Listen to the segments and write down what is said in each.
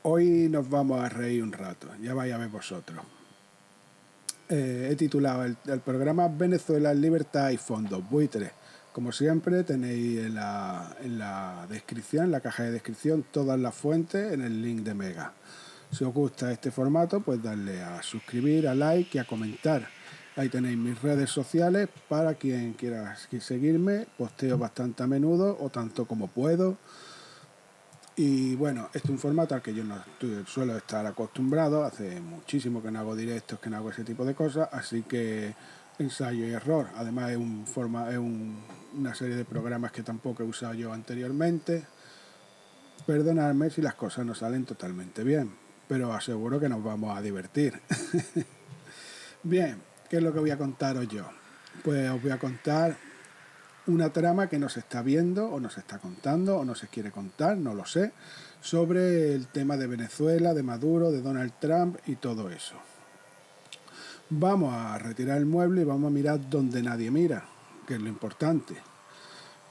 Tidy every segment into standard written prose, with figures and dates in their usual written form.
Hoy nos vamos a reír un rato, ya vais a ver vosotros. He titulado el programa Venezuela, Libertad y Fondos Buitres. Como siempre tenéis en la descripción, en la caja de descripción, todas las fuentes en el link de Mega. Si os gusta este formato, pues darle a suscribir, a like y a comentar. Ahí tenéis mis redes sociales para quien quiera seguirme. Posteo bastante a menudo o tanto como puedo. Y bueno, este es un formato al que yo no suelo estar acostumbrado. Hace muchísimo que no hago directos, que no hago ese tipo de cosas. Así que ensayo y error. Además es una serie de programas que tampoco he usado yo anteriormente. Perdonadme si las cosas no salen totalmente bien, pero aseguro que nos vamos a divertir. Bien, ¿qué es lo que voy a contaros yo? Pues os voy a contar una trama que no se está viendo o no se está contando o no se quiere contar, no lo sé, sobre el tema de Venezuela, de Maduro, de Donald Trump y todo eso. Vamos a retirar el mueble y vamos a mirar donde nadie mira, que es lo importante.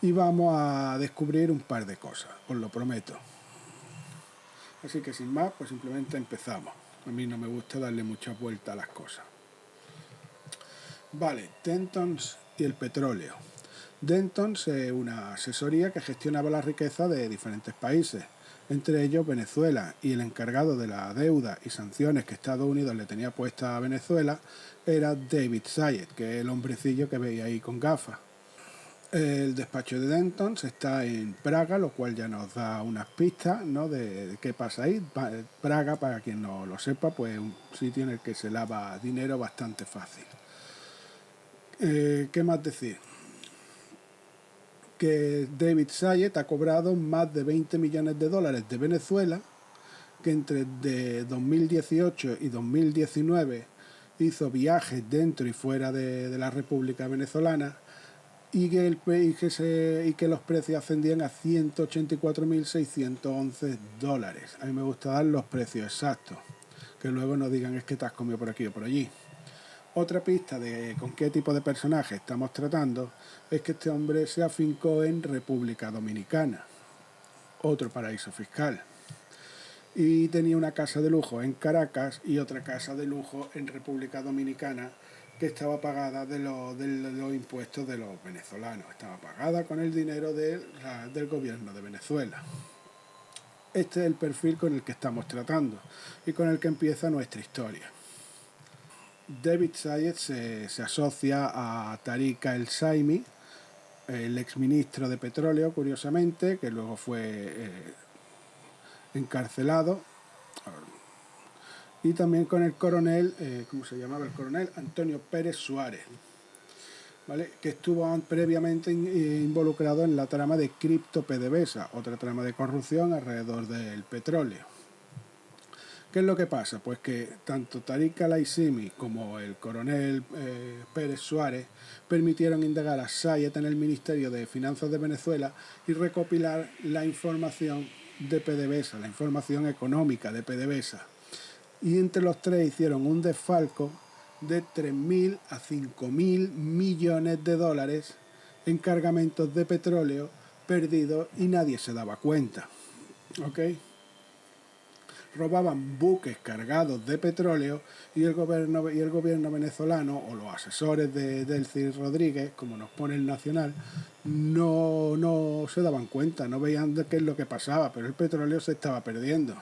Y vamos a descubrir un par de cosas, os lo prometo. Así que sin más, pues simplemente empezamos. A mí no me gusta darle mucha vuelta a las cosas. Vale, Dentons y el petróleo. Dentons es una asesoría que gestionaba la riqueza de diferentes países, entre ellos Venezuela, y el encargado de la deuda y sanciones que Estados Unidos le tenía puesta a Venezuela era David Sayed, que es el hombrecillo que veis ahí con gafas. El despacho de Dentons está en Praga, lo cual ya nos da unas pistas, ¿no?, de qué pasa ahí. Praga, para quien no lo sepa, pues es un sitio en el que se lava dinero bastante fácil. ¿Qué más decir? Que David Sayed ha cobrado más de 20 millones de dólares de Venezuela, que entre de 2018 y 2019 hizo viajes dentro y fuera de la República Venezolana, y que los precios ascendían a 184.611 dólares. A mí me gusta dar los precios exactos, que luego no digan es que te has comido por aquí o por allí. Otra pista de con qué tipo de personaje estamos tratando es que este hombre se afincó en República Dominicana, otro paraíso fiscal, y tenía una casa de lujo en Caracas y otra casa de lujo en República Dominicana que estaba pagada de los impuestos de los venezolanos, estaba pagada con el dinero del gobierno de Venezuela. Este es el perfil con el que estamos tratando y con el que empieza nuestra historia. David Sayed se asocia a Tariq el-Saimi, el exministro de petróleo, curiosamente, que luego fue encarcelado, y también con el coronel, ¿cómo se llamaba el coronel? Antonio Pérez Suárez, ¿vale?, que estuvo previamente involucrado en la trama de Cripto PDVSA, otra trama de corrupción alrededor del petróleo. ¿Qué es lo que pasa? Pues que tanto Tariq el-Saimi como el coronel Pérez Suárez permitieron indagar a Sayed en el Ministerio de Finanzas de Venezuela y recopilar la información de PDVSA, la información económica de PDVSA. Y entre los tres hicieron un desfalco de 3.000 a 5.000 millones de dólares en cargamentos de petróleo perdidos y nadie se daba cuenta. ¿Ok? Robaban buques cargados de petróleo y el gobierno venezolano o los asesores de Delcy Rodríguez, como nos pone el Nacional, no se daban cuenta, no veían de qué es lo que pasaba, pero el petróleo se estaba perdiendo.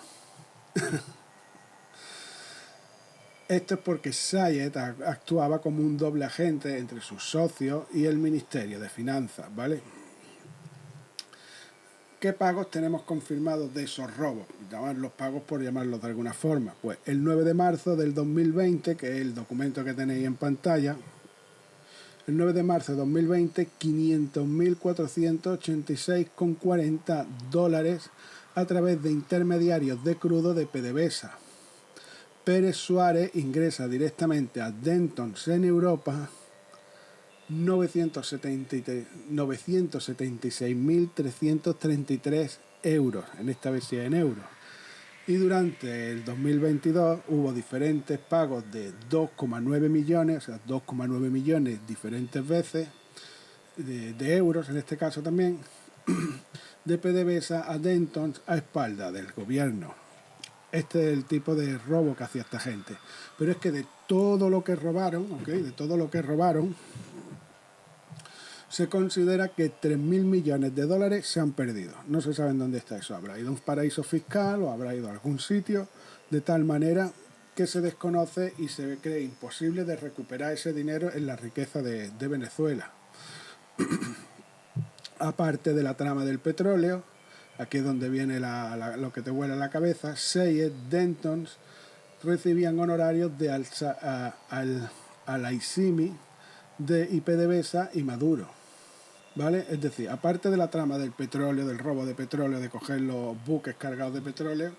Esto es porque Sayed actuaba como un doble agente entre sus socios y el Ministerio de Finanzas, ¿vale? ¿Qué pagos tenemos confirmados de esos robos? Los pagos, por llamarlos de alguna forma. Pues el 9 de marzo del 2020, que es el documento que tenéis en pantalla, el 9 de marzo de 2020, 500.486,40 dólares a través de intermediarios de crudo de PDVSA. Pérez Suárez ingresa directamente a Dentons en Europa 976.333 euros, en esta vez en euros. Y durante el 2022 hubo diferentes pagos de 2,9 millones, o sea, 2,9 millones diferentes veces, de euros en este caso también, de PDVSA a Dentons a espalda del gobierno. Este es el tipo de robo que hacía esta gente. Pero es que de todo lo que robaron, ¿ok? De todo lo que robaron, se considera que 3.000 millones de dólares se han perdido. No se sabe dónde está eso. Habrá ido a un paraíso fiscal o habrá ido a algún sitio, de tal manera que se desconoce y se cree imposible de recuperar ese dinero en la riqueza de Venezuela. Aparte de la trama del petróleo, aquí es donde viene lo que te vuela la cabeza, Seyed, Dentons recibían honorarios de Al-Aissimi, y PDVSA y Maduro. ¿Vale? Es decir, aparte de la trama del petróleo, del robo de petróleo, de coger los buques cargados de petróleo,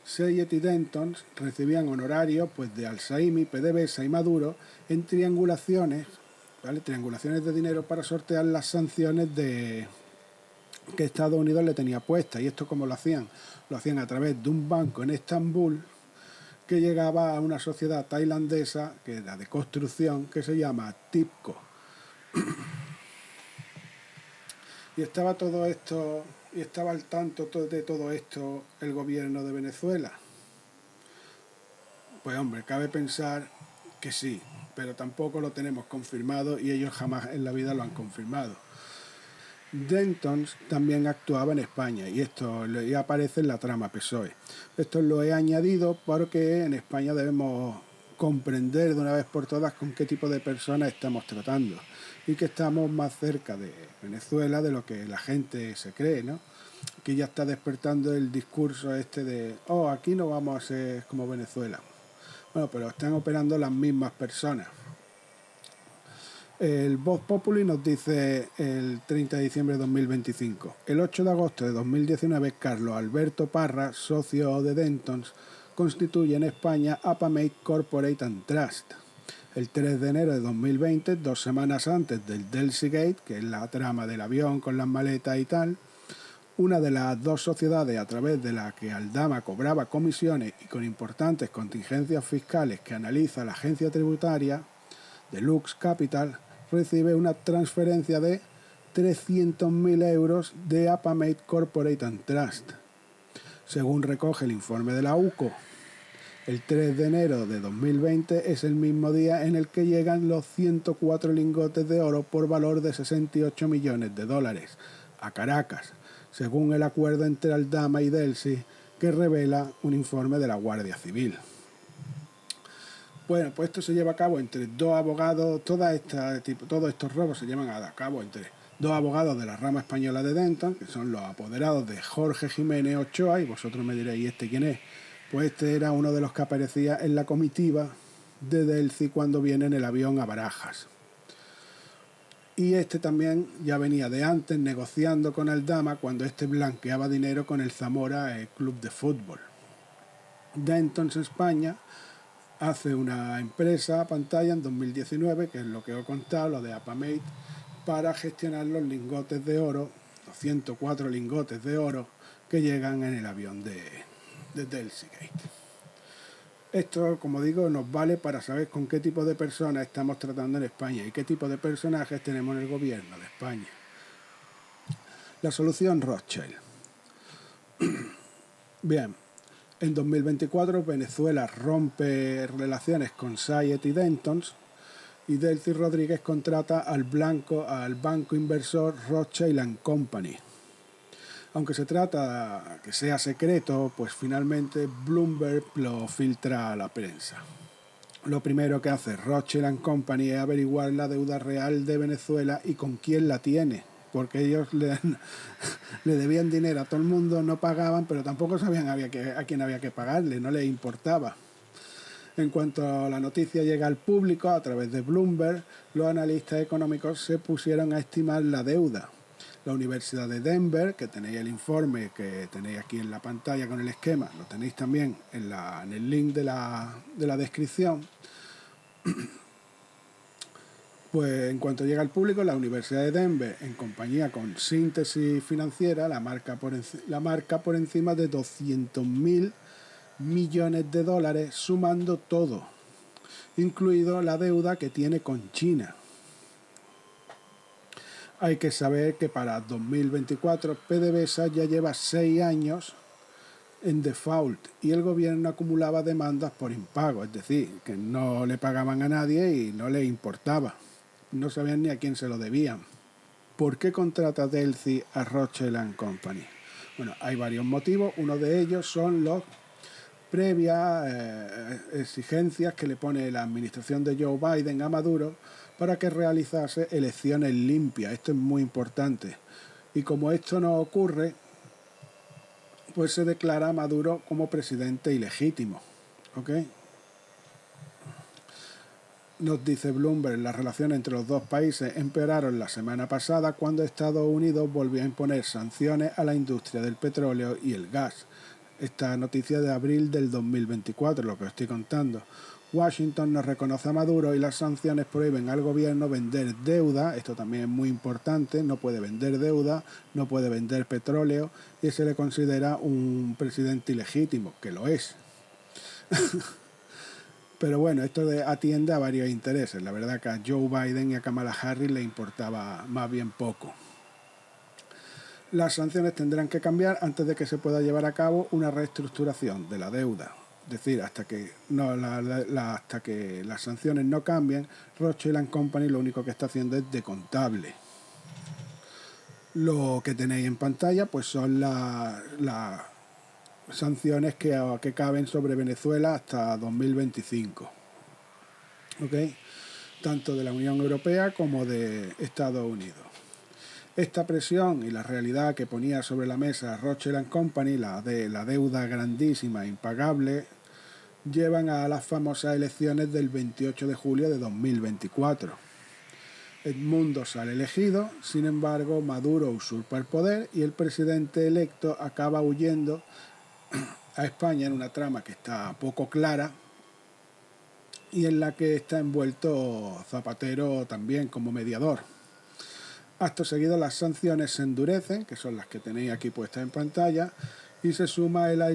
Seyed y Denton recibían honorarios pues, de Al-Saimi, PDVSA y Maduro en triangulaciones, ¿vale? Triangulaciones de dinero para sortear las sanciones que Estados Unidos le tenía puestas. ¿Y esto cómo lo hacían? Lo hacían a través de un banco en Estambul que llegaba a una sociedad tailandesa, que era de construcción, que se llama TIPCO. Y estaba todo esto, y estaba al tanto de todo esto el gobierno de Venezuela. Pues hombre, cabe pensar que sí, pero tampoco lo tenemos confirmado y ellos jamás en la vida lo han confirmado. Dentons también actuaba en España y esto ya aparece en la trama PSOE. Esto lo he añadido porque en España debemos comprender de una vez por todas con qué tipo de personas estamos tratando y que estamos más cerca de Venezuela de lo que la gente se cree, ¿no? Que ya está despertando el discurso este de, oh, aquí no vamos a ser como Venezuela. Bueno, pero están operando las mismas personas. El Voz Populi nos dice el 30 de diciembre de 2025. El 8 de agosto de 2019, Carlos Alberto Parra, socio de Dentons, constituye en España Apamate Corporate and Trust. El 3 de enero de 2020, 2 semanas antes del Delcy Gate, que es la trama del avión con las maletas y tal, una de las dos sociedades a través de la que Aldama cobraba comisiones y con importantes contingencias fiscales que analiza la agencia tributaria, Deluxe Capital, recibe una transferencia de 300.000 euros de Apamate Corporate and Trust. Según recoge el informe de la UCO, el 3 de enero de 2020 es el mismo día en el que llegan los 104 lingotes de oro por valor de 68 millones de dólares a Caracas, según el acuerdo entre Aldama y Delcy que revela un informe de la Guardia Civil. Bueno, pues esto se lleva a cabo entre dos abogados, todos estos robos se llevan a cabo entre dos abogados de la rama española de Denton, que son los apoderados de Jorge Jiménez Ochoa, y vosotros me diréis, ¿y este quién es? Pues este era uno de los que aparecía en la comitiva de Delcy cuando viene en el avión a Barajas. Y este también ya venía de antes negociando con Aldama cuando este blanqueaba dinero con el Zamora Club de Fútbol. Denton, España, hace una empresa a pantalla en 2019, que es lo que os he contado, lo de Apamate, para gestionar los lingotes de oro, los 104 lingotes de oro que llegan en el avión de Delcy Gate. Esto, como digo, nos vale para saber con qué tipo de personas estamos tratando en España y qué tipo de personajes tenemos en el gobierno de España. La solución Rothschild. Bien, en 2024 Venezuela rompe relaciones con Seyed y Dentons y Delcy Rodríguez contrata al banco inversor Rothschild & Company. Aunque se trata que sea secreto, pues finalmente Bloomberg lo filtra a la prensa. Lo primero que hace Rothschild & Company es averiguar la deuda real de Venezuela y con quién la tiene, porque ellos le debían dinero a todo el mundo, no pagaban, pero tampoco sabían a quién había que pagarle, no les importaba. En cuanto la noticia llega al público a través de Bloomberg, los analistas económicos se pusieron a estimar la deuda. La Universidad de Denver, que tenéis el informe que tenéis aquí en la pantalla con el esquema, lo tenéis también en el link de la descripción. Pues en cuanto llega al público, la Universidad de Denver, en compañía con Síntesis Financiera, la marca por encima de 200.000 millones de dólares, sumando todo, incluido la deuda que tiene con China. Hay que saber que para 2024 PDVSA ya lleva 6 años en default y el gobierno acumulaba demandas por impago, es decir, que no le pagaban a nadie y no le importaba. No sabían ni a quién se lo debían. ¿Por qué contrata Delphi a Rothschild & Company? Bueno, hay varios motivos. Uno de ellos son los previas exigencias que le pone la administración de Joe Biden a Maduro para que realizase elecciones limpias. Esto es muy importante. Y como esto no ocurre, pues se declara a Maduro como presidente ilegítimo. ¿Ok? Nos dice Bloomberg, las relaciones entre los dos países empeoraron la semana pasada cuando Estados Unidos volvió a imponer sanciones a la industria del petróleo y el gas. Esta noticia de abril del 2024, lo que os estoy contando. Washington no reconoce a Maduro y las sanciones prohíben al gobierno vender deuda, esto también es muy importante, no puede vender deuda, no puede vender petróleo y se le considera un presidente ilegítimo, que lo es. Pero bueno, esto atiende a varios intereses. La verdad que a Joe Biden y a Kamala Harris le importaba más bien poco. Las sanciones tendrán que cambiar antes de que se pueda llevar a cabo una reestructuración de la deuda. Es decir, hasta que las sanciones no cambien, Rothschild & Company lo único que está haciendo es de contable. Lo que tenéis en pantalla pues son las sanciones que caben sobre Venezuela hasta 2025. ¿Ok? Tanto de la Unión Europea como de Estados Unidos. Esta presión y la realidad que ponía sobre la mesa Rothschild & Company, la deuda grandísima e impagable, llevan a las famosas elecciones del 28 de julio de 2024. Edmundo sale elegido, sin embargo Maduro usurpa el poder y el presidente electo acaba huyendo a España en una trama que está poco clara y en la que está envuelto Zapatero también como mediador. Acto seguido las sanciones se endurecen, que son las que tenéis aquí puestas en pantalla, y se suma la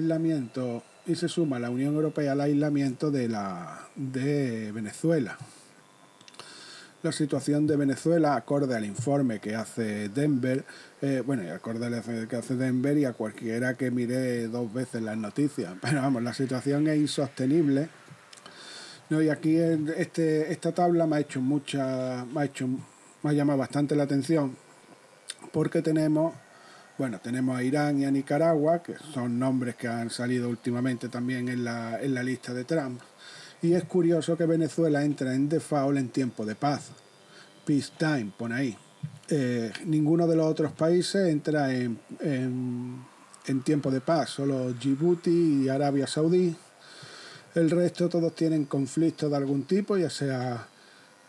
Unión Europea al aislamiento de Venezuela. La situación de Venezuela, acorde al informe que hace Denver, acorde al que hace Denver y a cualquiera que mire 2 veces las noticias, pero vamos, la situación es insostenible. No, y aquí esta tabla me ha llamado bastante la atención porque tenemos a Irán y a Nicaragua, que son nombres que han salido últimamente también en la lista de Trump. Y es curioso que Venezuela entra en default en tiempo de paz. Peacetime, pone ahí. Ninguno de los otros países entra en tiempo de paz, solo Djibouti y Arabia Saudí. El resto todos tienen conflictos de algún tipo, ya sea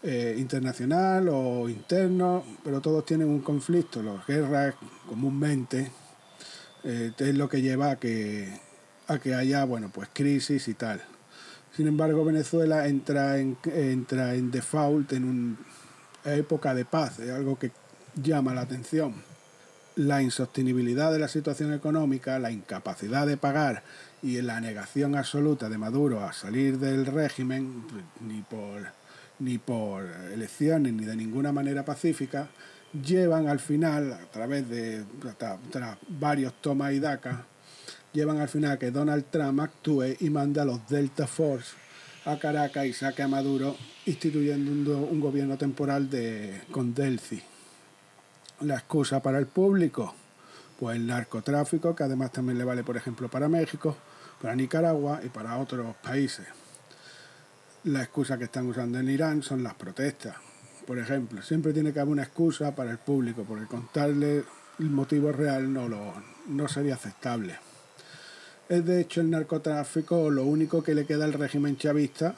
internacional o interno, pero todos tienen un conflicto. Las guerras comúnmente es lo que lleva a que haya crisis y tal. Sin embargo, Venezuela entra en default en una época de paz, es algo que llama la atención. La insostenibilidad de la situación económica, la incapacidad de pagar y la negación absoluta de Maduro a salir del régimen, ni por elecciones ni de ninguna manera pacífica, llevan al final, a través de tras varios tomas y dacas, llevan al final a que Donald Trump actúe y mande a los Delta Force a Caracas y saque a Maduro, instituyendo un gobierno temporal con Delphi. La excusa para el público, pues el narcotráfico, que además también le vale, por ejemplo, para México, para Nicaragua y para otros países. La excusa que están usando en Irán son las protestas. Por ejemplo, siempre tiene que haber una excusa para el público, porque contarle el motivo real no sería aceptable. Es de hecho el narcotráfico lo único que le queda al régimen chavista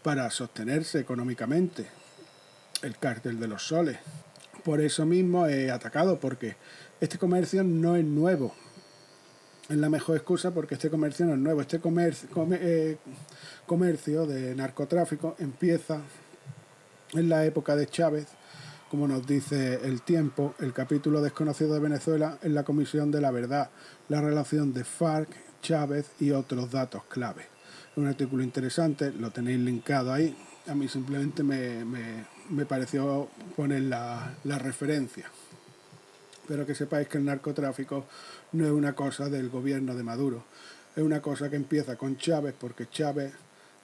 para sostenerse económicamente. El cártel de los soles. Por eso mismo he atacado, porque este comercio no es nuevo. Es la mejor excusa porque este comercio no es nuevo. Este comercio de narcotráfico empieza en la época de Chávez, como nos dice El Tiempo, el capítulo desconocido de Venezuela en la Comisión de la Verdad, la relación de FARC, Chávez y otros datos clave. Es un artículo interesante, lo tenéis linkado ahí. A mí simplemente me pareció poner la referencia. Pero que sepáis que el narcotráfico no es una cosa del gobierno de Maduro. Es una cosa que empieza con Chávez, porque Chávez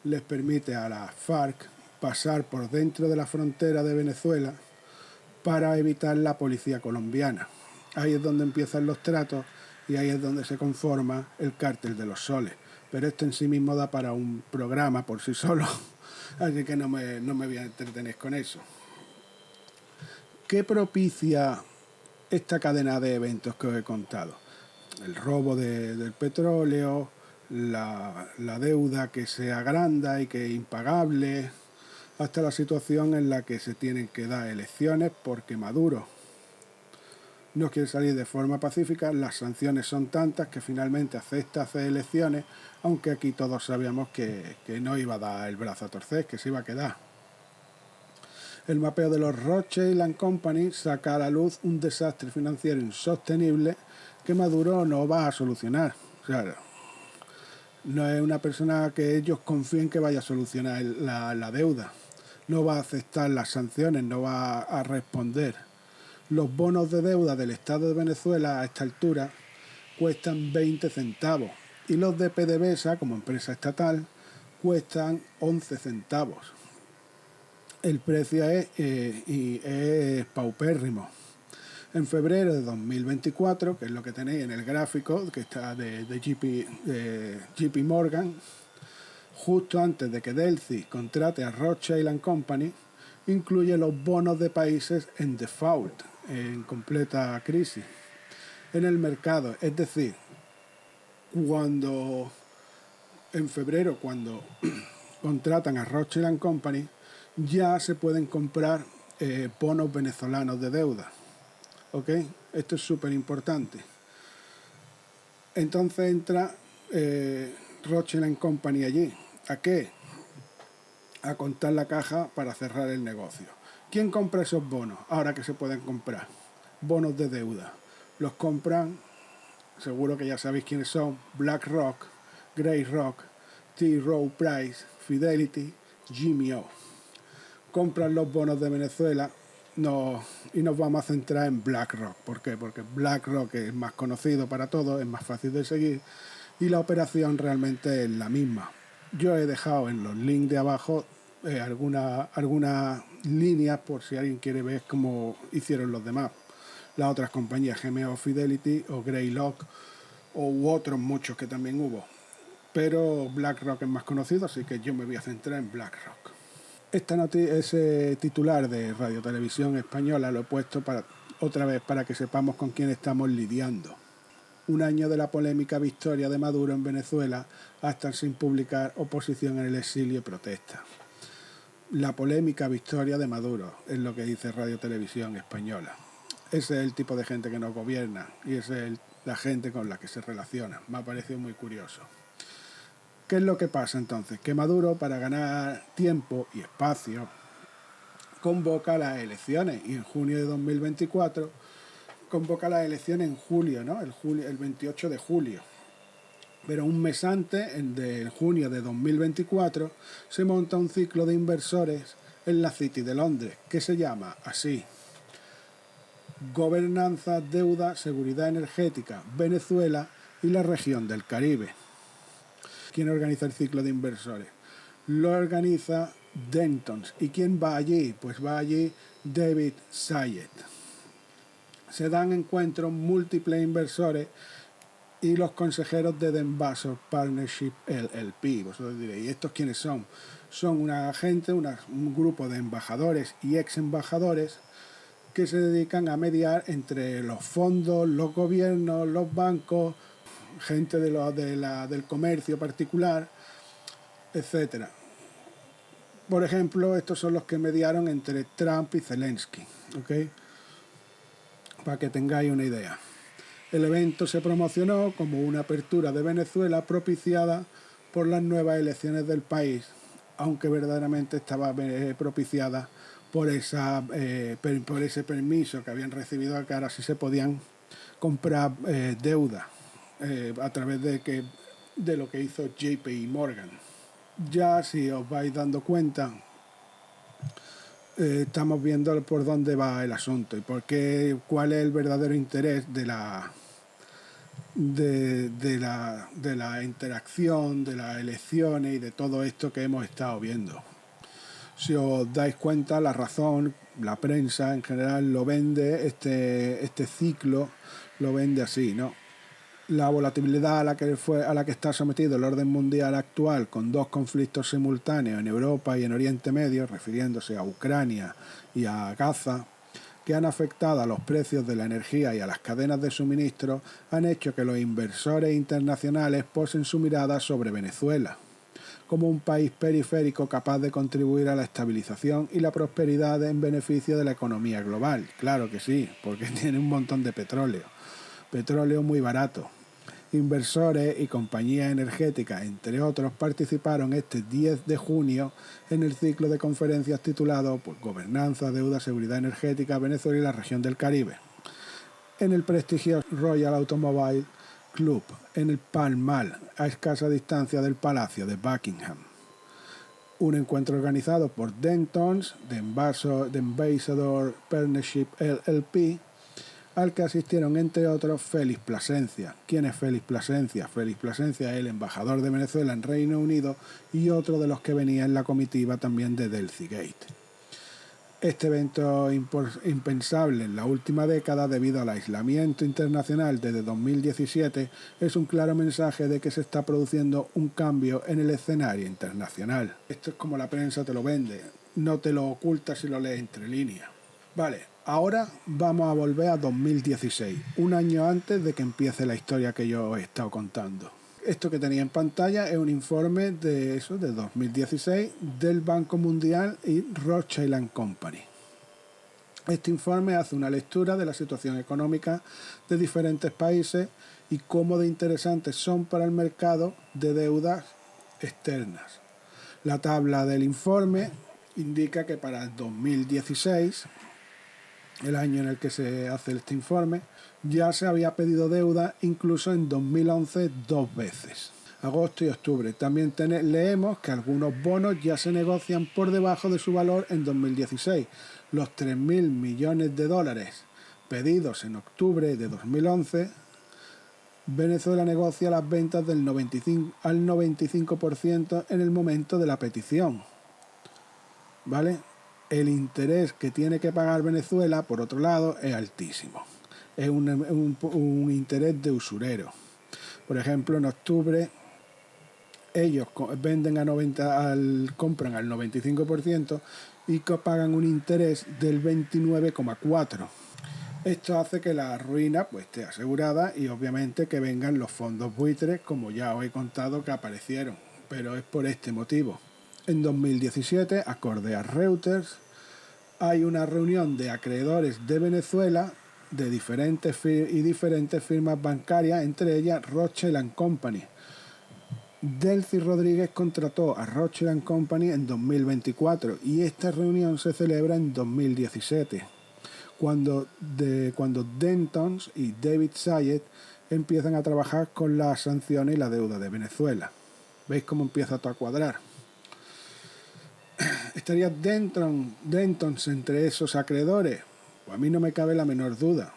les permite a la FARC pasar por dentro de la frontera de Venezuela para evitar la policía colombiana. Ahí es donde empiezan los tratos y ahí es donde se conforma el cártel de los soles. Pero esto en sí mismo da para un programa por sí solo, así que no me voy a entretener con eso. ¿Qué propicia esta cadena de eventos que os he contado? El robo del petróleo, la deuda que se agranda y que es impagable, hasta la situación en la que se tienen que dar elecciones porque Maduro no quiere salir de forma pacífica. Las sanciones son tantas que finalmente acepta hacer elecciones, aunque aquí todos sabíamos que no iba a dar el brazo a torcer, que se iba a quedar. El mapeo de los Rothschild & Company saca a la luz un desastre financiero insostenible que Maduro no va a solucionar. O sea, no es una persona que ellos confíen que vaya a solucionar la deuda. No va a aceptar las sanciones, no va a responder. Los bonos de deuda del Estado de Venezuela a esta altura cuestan 20 centavos y los de PDVSA, como empresa estatal, cuestan 11 centavos. El precio es paupérrimo. En febrero de 2024, que es lo que tenéis en el gráfico, que está de JP Morgan, justo antes de que Delcy contrate a Rothschild & Company, incluye los bonos de países en default, en completa crisis, en el mercado. Es decir, en febrero, cuando contratan a Rothschild & Company, ya se pueden comprar bonos venezolanos de deuda. ¿Ok? Esto es súper importante. Entonces entra Rothschild & Company allí. ¿A qué? A contar la caja para cerrar el negocio. ¿Quién compra esos bonos? Ahora que se pueden comprar. Bonos de deuda. Los compran, seguro que ya sabéis quiénes son, BlackRock, Greyrock, T. Rowe Price, Fidelity, Jimmy O. Compran los bonos de Venezuela y nos vamos a centrar en BlackRock. ¿Por qué? Porque BlackRock es más conocido para todos, es más fácil de seguir y la operación realmente es la misma. Yo he dejado en los links de abajo algunas líneas por si alguien quiere ver cómo hicieron los demás. Las otras compañías, GMO, Fidelity o Greylock u otros muchos que también hubo. Pero BlackRock es más conocido, así que yo me voy a centrar en BlackRock. Ese titular de Radio Televisión Española lo he puesto otra vez para que sepamos con quién estamos lidiando. Un año de la polémica victoria de Maduro en Venezuela hasta sin publicar oposición en el exilio y protesta. La polémica victoria de Maduro es lo que dice Radio Televisión Española. Ese es el tipo de gente que nos gobierna y esa es la gente con la que se relaciona. Me ha parecido muy curioso. ¿Qué es lo que pasa entonces? Que Maduro, para ganar tiempo y espacio, convoca las elecciones y en junio de 2024 convoca las elecciones en julio, ¿no? El 28 de julio. Pero un mes antes, en junio de 2024, se monta un ciclo de inversores en la City de Londres, que se llama así: Gobernanza, Deuda, Seguridad Energética, Venezuela y la región del Caribe. ¿Quién organiza el ciclo de inversores? Lo organiza Dentons. ¿Y quién va allí? Pues va allí David Sayed. Se dan encuentros múltiples inversores y los consejeros de Denvasor Partnership LLP. Vosotros diréis, ¿y estos quiénes son? Son una gente, un grupo de embajadores y ex embajadores que se dedican a mediar entre los fondos, los gobiernos, los bancos, gente del comercio particular, etcétera. Por ejemplo, estos son los que mediaron entre Trump y Zelensky, ¿ok? Para que tengáis una idea. El evento se promocionó como una apertura de Venezuela propiciada por las nuevas elecciones del país, aunque verdaderamente estaba propiciada por ese permiso que habían recibido, que ahora sí se podían comprar deuda a través de lo que hizo JP Morgan. Ya si os vais dando cuenta, estamos viendo por dónde va el asunto y cuál es el verdadero interés de la interacción, de las elecciones y de todo esto que hemos estado viendo. Si os dais cuenta, la razón, la prensa en general lo vende, este ciclo lo vende así, ¿no? La volatilidad a la que está sometido el orden mundial actual, con dos conflictos simultáneos en Europa y en Oriente Medio, refiriéndose a Ucrania y a Gaza, que han afectado a los precios de la energía y a las cadenas de suministro, han hecho que los inversores internacionales posen su mirada sobre Venezuela, como un país periférico capaz de contribuir a la estabilización y la prosperidad en beneficio de la economía global. Claro que sí, porque tiene un montón de petróleo muy barato. Inversores y compañías energéticas, entre otros, participaron este 10 de junio en el ciclo de conferencias titulado Gobernanza, Deuda, Seguridad Energética, Venezuela y la región del Caribe, en el prestigioso Royal Automobile Club, en el Pall Mall, a escasa distancia del Palacio de Buckingham. Un encuentro organizado por Dentons, The Ambassador Partnership LLP, al que asistieron entre otros Félix Plasencia. ¿Quién es Félix Plasencia? Félix Plasencia es el embajador de Venezuela en Reino Unido y otro de los que venía en la comitiva también de Delphi Gate. Este evento impensable en la última década debido al aislamiento internacional desde 2017 es un claro mensaje de que se está produciendo un cambio en el escenario internacional. Esto es como la prensa te lo vende, no te lo oculta si lo lees entre líneas. Vale, ahora vamos a volver a 2016, un año antes de que empiece la historia que yo os he estado contando. Esto que tenía en pantalla es un informe de 2016 del Banco Mundial y Rothschild & Company. Este informe hace una lectura de la situación económica de diferentes países y cómo de interesantes son para el mercado de deudas externas. La tabla del informe indica que para el 2016, el año en el que se hace este informe, ya se había pedido deuda incluso en 2011 2 veces, agosto y octubre. También leemos que algunos bonos ya se negocian por debajo de su valor en 2016. Los 3.000 millones de dólares pedidos en octubre de 2011, Venezuela negocia las ventas del 95 al 95% en el momento de la petición. ¿Vale? El interés que tiene que pagar Venezuela, por otro lado, es altísimo. Es un interés de usurero. Por ejemplo, en octubre ellos venden compran al 95% y pagan un interés del 29,4%. Esto hace que la ruina esté asegurada y obviamente que vengan los fondos buitres, como ya os he contado que aparecieron, pero es por este motivo. En 2017, acorde a Reuters, hay una reunión de acreedores de Venezuela de diferentes firmas bancarias, entre ellas Rothschild & Company. Delcy Rodríguez contrató a Rothschild & Company en 2024 y esta reunión se celebra en 2017, cuando Dentons y David Sayed empiezan a trabajar con las sanciones y la deuda de Venezuela. ¿Veis cómo empieza todo a cuadrar? ¿Estaría Dentons entre esos acreedores? Pues a mí no me cabe la menor duda.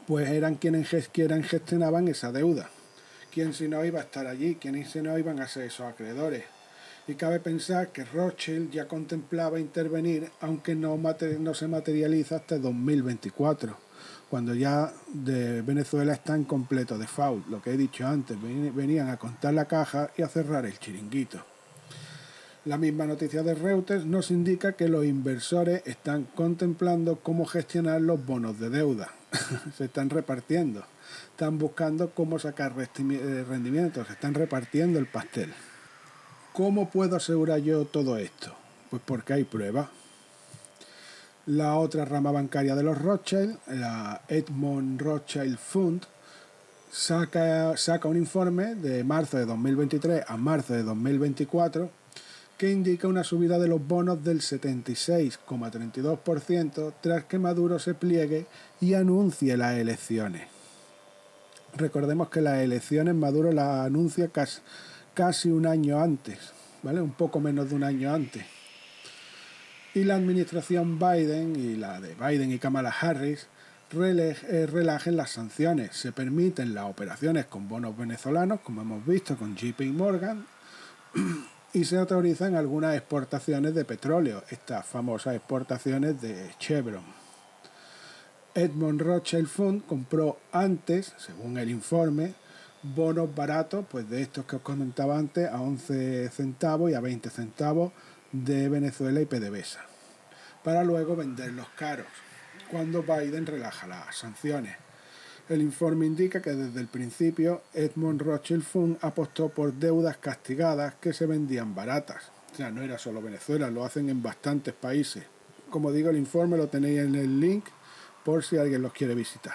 Pues eran quienes gestionaban esa deuda. ¿Quién si no iba a estar allí? ¿Quién si no iban a ser esos acreedores? Y cabe pensar que Rothschild ya contemplaba intervenir, aunque no se materializa hasta 2024, cuando ya de Venezuela está en completo default. Lo que he dicho antes, venían a contar la caja y a cerrar el chiringuito. La misma noticia de Reuters nos indica que los inversores están contemplando cómo gestionar los bonos de deuda. Se están repartiendo. Están buscando cómo sacar rendimientos. Se están repartiendo el pastel. ¿Cómo puedo asegurar yo todo esto? Pues porque hay pruebas. La otra rama bancaria de los Rothschild, la Edmond Rothschild Fund, saca un informe de marzo de 2023 a marzo de 2024 que indica una subida de los bonos del 76,32% tras que Maduro se pliegue y anuncie las elecciones. Recordemos que las elecciones Maduro las anuncia casi un año antes, ¿vale? Un poco menos de un año antes. Y la administración Biden y la de Biden y Kamala Harris relajen las sanciones. Se permiten las operaciones con bonos venezolanos, como hemos visto con JP Morgan, y se autorizan algunas exportaciones de petróleo, estas famosas exportaciones de Chevron. Edmond Rothschild Fund compró antes, según el informe, bonos baratos, pues de estos que os comentaba antes, a 11 centavos y a 20 centavos de Venezuela y PDVSA, para luego venderlos caros, cuando Biden relaja las sanciones. El informe indica que desde el principio Edmond Rothschild Fund apostó por deudas castigadas que se vendían baratas. O sea, no era solo Venezuela, lo hacen en bastantes países. Como digo, el informe lo tenéis en el link por si alguien los quiere visitar.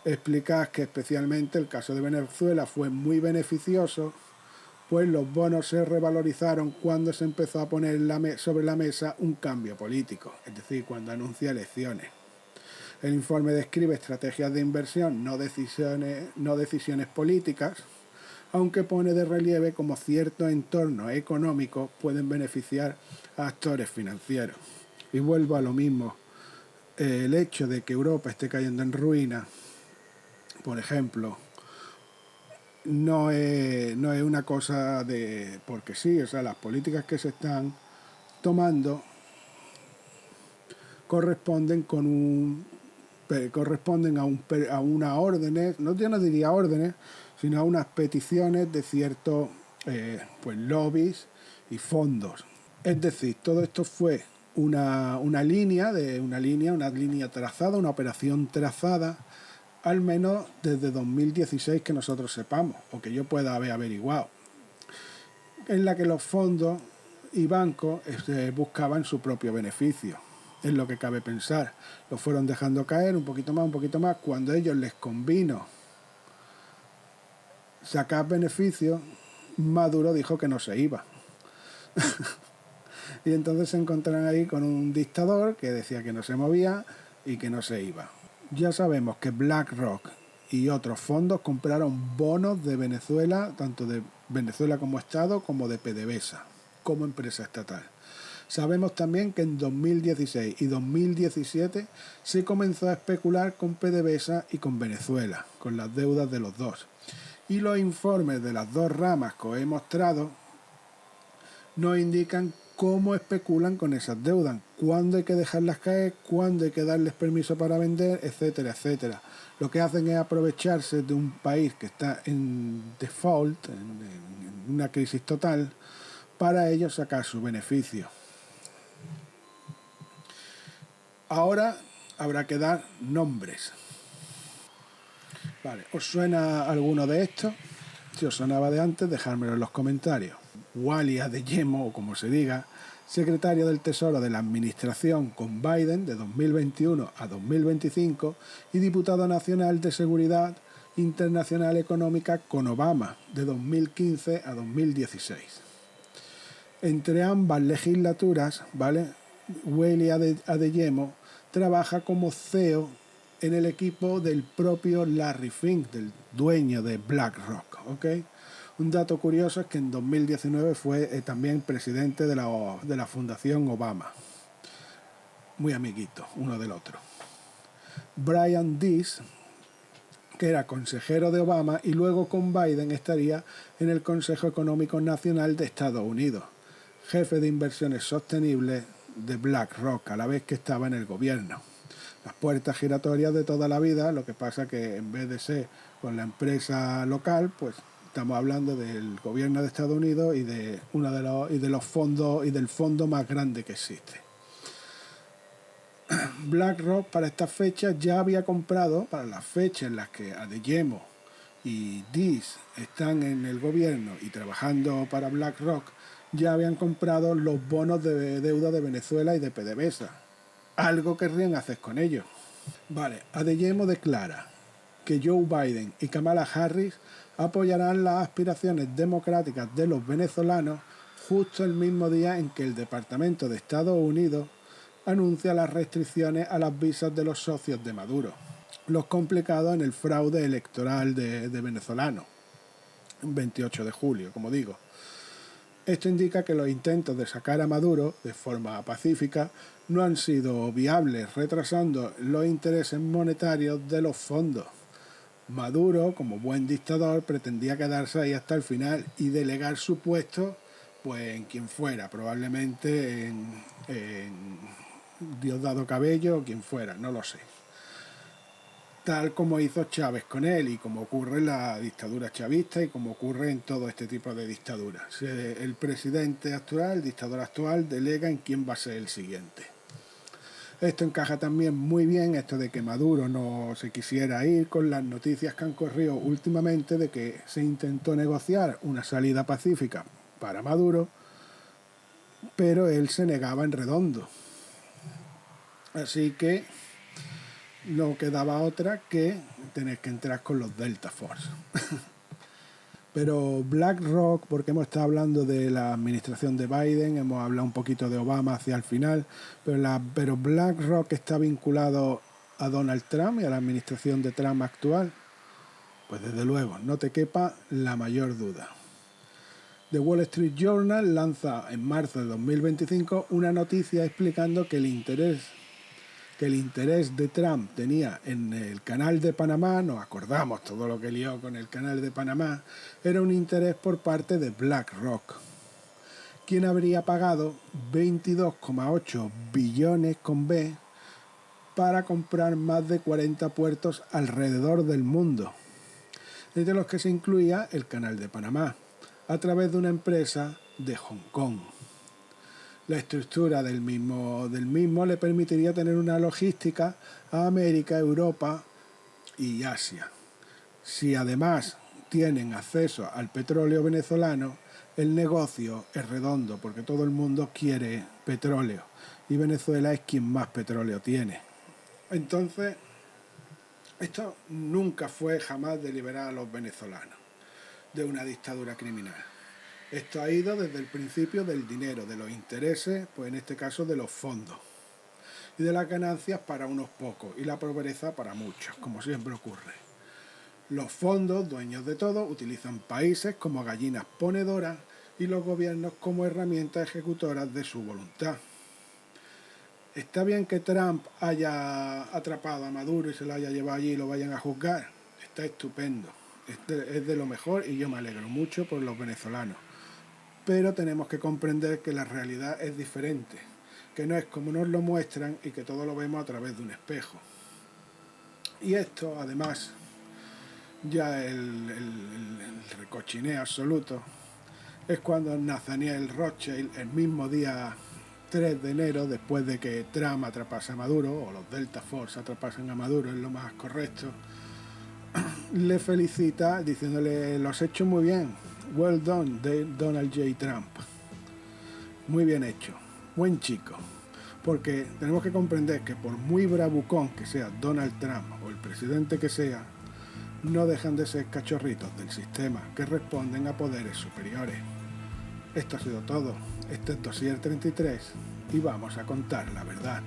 Explicad que especialmente el caso de Venezuela fue muy beneficioso, pues los bonos se revalorizaron cuando se empezó a poner sobre la mesa un cambio político, es decir, cuando anuncia elecciones. El informe describe estrategias de inversión, no decisiones políticas, aunque pone de relieve cómo ciertos entornos económicos pueden beneficiar a actores financieros. Y vuelvo a lo mismo, el hecho de que Europa esté cayendo en ruina, por ejemplo, no es una cosa de porque sí, o sea, las políticas que se están tomando corresponden a unas órdenes, yo no diría órdenes, sino a unas peticiones de ciertos pues lobbies y fondos. Es decir, todo esto fue una línea trazada, una operación trazada, al menos desde 2016 que nosotros sepamos, o que yo pueda haber averiguado, en la que los fondos y bancos buscaban su propio beneficio. Es lo que cabe pensar. Lo fueron dejando caer un poquito más. Cuando a ellos les convino sacar beneficios, Maduro dijo que no se iba. Y entonces se encontraron ahí con un dictador que decía que no se movía y que no se iba. Ya sabemos que BlackRock y otros fondos compraron bonos de Venezuela, tanto de Venezuela como Estado, como de PDVSA, como empresa estatal. Sabemos también que en 2016 y 2017 se comenzó a especular con PDVSA y con Venezuela, con las deudas de los dos. Y los informes de las dos ramas que os he mostrado nos indican cómo especulan con esas deudas, cuándo hay que dejarlas caer, cuándo hay que darles permiso para vender, etcétera, etcétera. Lo que hacen es aprovecharse de un país que está en default, en una crisis total, para ellos sacar su beneficio. Ahora habrá que dar nombres. Vale, ¿os suena alguno de estos? Si os sonaba de antes, dejármelo en los comentarios. Wally Adeyemo, o como se diga, secretario del Tesoro de la Administración con Biden de 2021 a 2025 y diputado nacional de Seguridad Internacional Económica con Obama de 2015 a 2016. Entre ambas legislaturas, ¿vale?, Wally Adeyemo trabaja como CEO en el equipo del propio Larry Fink, del dueño de BlackRock, ¿ok? Un dato curioso es que en 2019 fue también presidente de la Fundación Obama. Muy amiguitos uno del otro. Brian Deese, que era consejero de Obama y luego con Biden estaría en el Consejo Económico Nacional de Estados Unidos, jefe de inversiones sostenibles de BlackRock, a la vez que estaba en el gobierno. Las puertas giratorias de toda la vida, lo que pasa que en vez de ser con la empresa local, pues estamos hablando del gobierno de Estados Unidos y de los fondos y del fondo más grande que existe. BlackRock para estas fechas ya había comprado, para las fechas en las que Adeyemo y Deese están en el gobierno y trabajando para BlackRock, ya habían comprado los bonos de deuda de Venezuela y de PDVSA. Algo querrían hacer con ellos. Vale, Adeyemo declara que Joe Biden y Kamala Harris apoyarán las aspiraciones democráticas de los venezolanos justo el mismo día en que el Departamento de Estados Unidos anuncia las restricciones a las visas de los socios de Maduro, los complicados en el fraude electoral de venezolanos, el 28 de julio, como digo. Esto indica que los intentos de sacar a Maduro de forma pacífica no han sido viables, retrasando los intereses monetarios de los fondos. Maduro, como buen dictador, pretendía quedarse ahí hasta el final y delegar su puesto pues en quien fuera, probablemente en Diosdado Cabello o quien fuera, no lo sé. Tal como hizo Chávez con él y como ocurre en la dictadura chavista y como ocurre en todo este tipo de dictaduras. El presidente actual, el dictador actual, delega en quién va a ser el siguiente. Esto encaja también muy bien, esto de que Maduro no se quisiera ir, con las noticias que han corrido últimamente de que se intentó negociar una salida pacífica para Maduro, pero él se negaba en redondo. Así que no quedaba otra que tener que entrar con los Delta Force. Pero BlackRock, porque hemos estado hablando de la administración de Biden, hemos hablado un poquito de Obama hacia el final, pero BlackRock está vinculado a Donald Trump y a la administración de Trump actual. Pues desde luego, no te quepa la mayor duda. The Wall Street Journal lanza en marzo de 2025 una noticia explicando que el interés de Trump tenía en el canal de Panamá, nos acordamos todo lo que lió con el canal de Panamá, era un interés por parte de BlackRock, quien habría pagado 22,8 billones con B para comprar más de 40 puertos alrededor del mundo, entre los que se incluía el canal de Panamá, a través de una empresa de Hong Kong. La estructura del mismo le permitiría tener una logística a América, Europa y Asia. Si además tienen acceso al petróleo venezolano, el negocio es redondo porque todo el mundo quiere petróleo y Venezuela es quien más petróleo tiene. Entonces, esto nunca fue jamás de liberar a los venezolanos de una dictadura criminal. Esto ha ido desde el principio del dinero, de los intereses, pues en este caso de los fondos, y de las ganancias para unos pocos y la pobreza para muchos, como siempre ocurre. Los fondos, dueños de todo, utilizan países como gallinas ponedoras y los gobiernos como herramientas ejecutoras de su voluntad. Está bien que Trump haya atrapado a Maduro y se lo haya llevado allí y lo vayan a juzgar. Está estupendo. Es de lo mejor y yo me alegro mucho por los venezolanos. Pero tenemos que comprender que la realidad es diferente, que no es como nos lo muestran y que todo lo vemos a través de un espejo. Y esto, además, ya el recochineo absoluto, es cuando Nathaniel Rothschild, el mismo día 3 de enero, después de que Trump atrapase a Maduro, o los Delta Force atrapasen a Maduro, es lo más correcto, le felicita diciéndole: lo has hecho muy bien, well done, Donald J. Trump, muy bien hecho, buen chico. Porque tenemos que comprender que por muy bravucón que sea Donald Trump o el presidente que sea, no dejan de ser cachorritos del sistema que responden a poderes superiores. Esto ha sido todo. Este es Dossier 33 y vamos a contar la verdad.